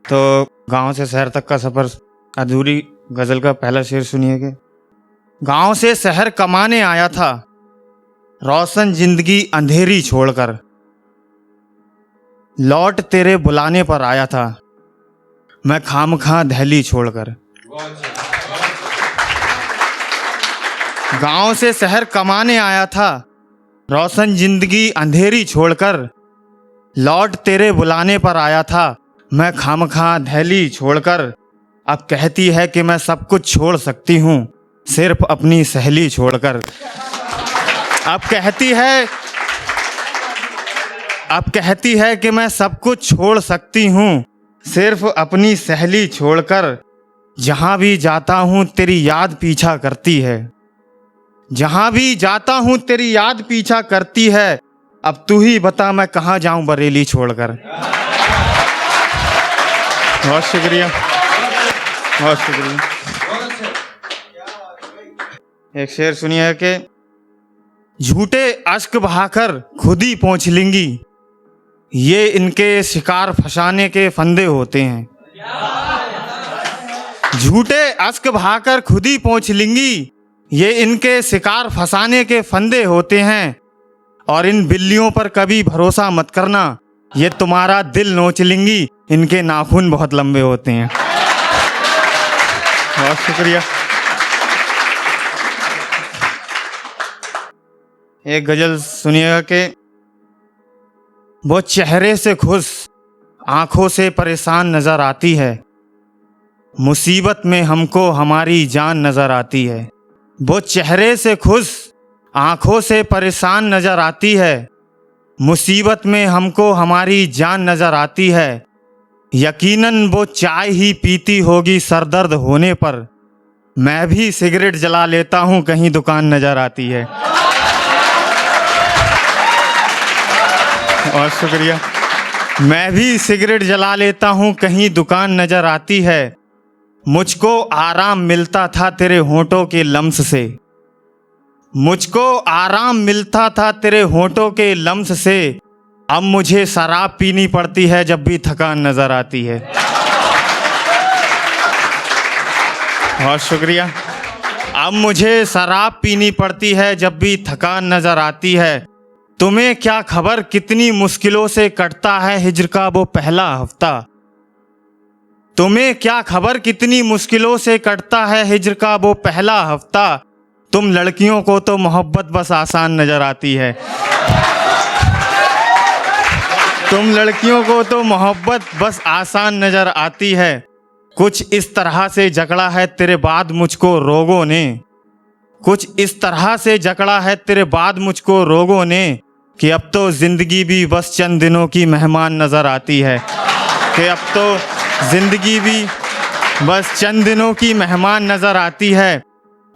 तो गांव से शहर तक का सफ़र अधूरी गज़ल का पहला शेर सुनिए कि गांव से शहर कमाने आया था, रोशन जिंदगी अंधेरी छोड़कर, लौट तेरे बुलाने पर आया था, मैं खामखा दहली छोड़कर। गांव से शहर कमाने आया था, रोशन जिंदगी अंधेरी छोड़कर, लौट तेरे बुलाने पर आया था, मैं खामखा दहली छोड़कर। अब कहती है कि मैं सब कुछ छोड़ सकती हूँ, सिर्फ अपनी सहेली छोड़कर। अब कहती है कि मैं सब कुछ छोड़ सकती हूँ, सिर्फ अपनी सहेली छोड़कर। जहाँ भी जाता हूँ तेरी याद पीछा करती है, जहाँ भी जाता हूँ तेरी याद पीछा करती है। अब तू ही बता मैं कहाँ जाऊँ बरेली छोड़कर। बहुत शुक्रिया, बहुत शुक्रिया। एक शेर सुनिए कि झूठे अश्क बहाकर खुद ही पहुँच लेंगी, ये इनके शिकार फंसाने के फंदे होते हैं। झूठे अश्क बहाकर खुद ही पहुँच लेंगी, ये इनके शिकार फंसाने के फंदे होते हैं। और इन बिल्लियों पर कभी भरोसा मत करना, ये तुम्हारा दिल नोच लेंगी, इनके नाखून बहुत लंबे होते हैं। बहुत शुक्रिया। एक गजल सुनिएगा कि वो चेहरे से खुश आंखों से परेशान नजर आती है, मुसीबत में हमको हमारी जान नजर आती है। वो चेहरे से खुश आंखों से परेशान नजर आती है, मुसीबत में हमको हमारी जान नजर आती है। यकीनन वो चाय ही पीती होगी सरदर्द होने पर, मैं भी सिगरेट जला लेता हूँ कहीं दुकान नजर आती है। और शुक्रिया। मैं भी सिगरेट जला लेता हूँ कहीं दुकान नजर आती है। मुझको आराम मिलता था तेरे होंठों के लम्स से, मुझको आराम मिलता था तेरे होंठों के लम्स से। अब मुझे शराब पीनी पड़ती है जब भी थकान नजर आती है। बहुत शुक्रिया। अब मुझे शराब पीनी पड़ती है जब भी थकान नजर आती है। तुम्हें क्या खबर कितनी मुश्किलों से कटता है हिज्र का वो पहला हफ्ता, तुम्हें क्या खबर कितनी मुश्किलों से कटता है हिज्र का वो पहला हफ्ता। तुम लड़कियों को तो मोहब्बत बस आसान नजर आती है, तुम लड़कियों को तो मोहब्बत बस आसान नजर आती है। कुछ इस तरह से जकड़ा है तेरे बाद मुझको रोगों ने, कुछ इस तरह से जकड़ा है तेरे बाद मुझको रोगों ने, कि अब तो जिंदगी भी बस चंद दिनों की मेहमान नजर आती है, कि अब तो जिंदगी भी बस चंद दिनों की मेहमान नजर आती है।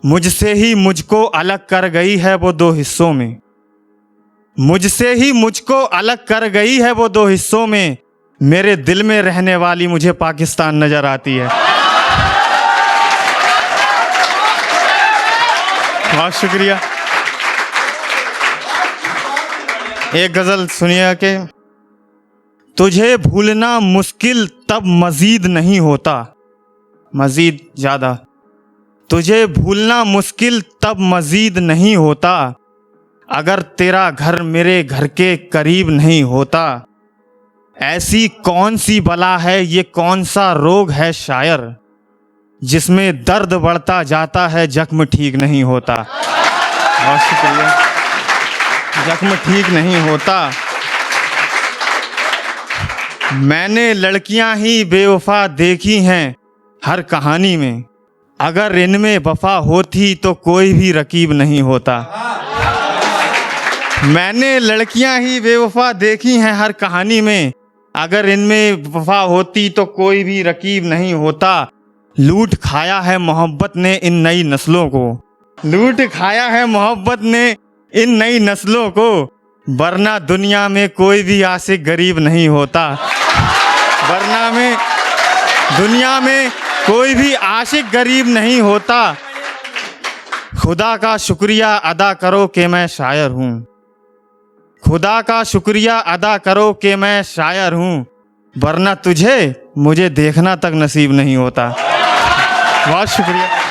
मुझसे ही मुझको अलग कर गई है वो दो हिस्सों में, मुझसे ही मुझको अलग कर गई है वो दो हिस्सों में। मेरे दिल में रहने वाली मुझे पाकिस्तान नजर आती है। बहुत शुक्रिया। एक गजल सुनिए कि तुझे भूलना मुश्किल तब मजीद नहीं होता, मजीद ज़्यादा, तुझे भूलना मुश्किल तब मजीद नहीं होता, अगर तेरा घर मेरे घर के करीब नहीं होता। ऐसी कौन सी बला है ये कौन सा रोग है शायर, जिसमें दर्द बढ़ता जाता है जख्म ठीक नहीं होता। बहुत शुक्रिया। जख्म ठीक नहीं होता। मैंने लड़कियां ही बेवफा देखी हैं हर कहानी में, अगर इनमें वफा होती तो कोई भी रकीब नहीं होता। मैंने लड़कियां ही बेवफा देखी हैं हर कहानी में, अगर इनमें वफा होती तो कोई भी रकीब नहीं होता। लूट खाया है मोहब्बत ने इन नई नस्लों को, लूट खाया है मोहब्बत ने इन नई नस्लों को, वरना दुनिया में कोई भी आशिक गरीब नहीं होता। वरना में दुनिया में कोई भी आशिक गरीब नहीं होता। खुदा का शुक्रिया अदा करो कि मैं शायर हूँ, खुदा का शुक्रिया अदा करो कि मैं शायर हूँ, वरना तुझे मुझे देखना तक नसीब नहीं होता। बहुत शुक्रिया।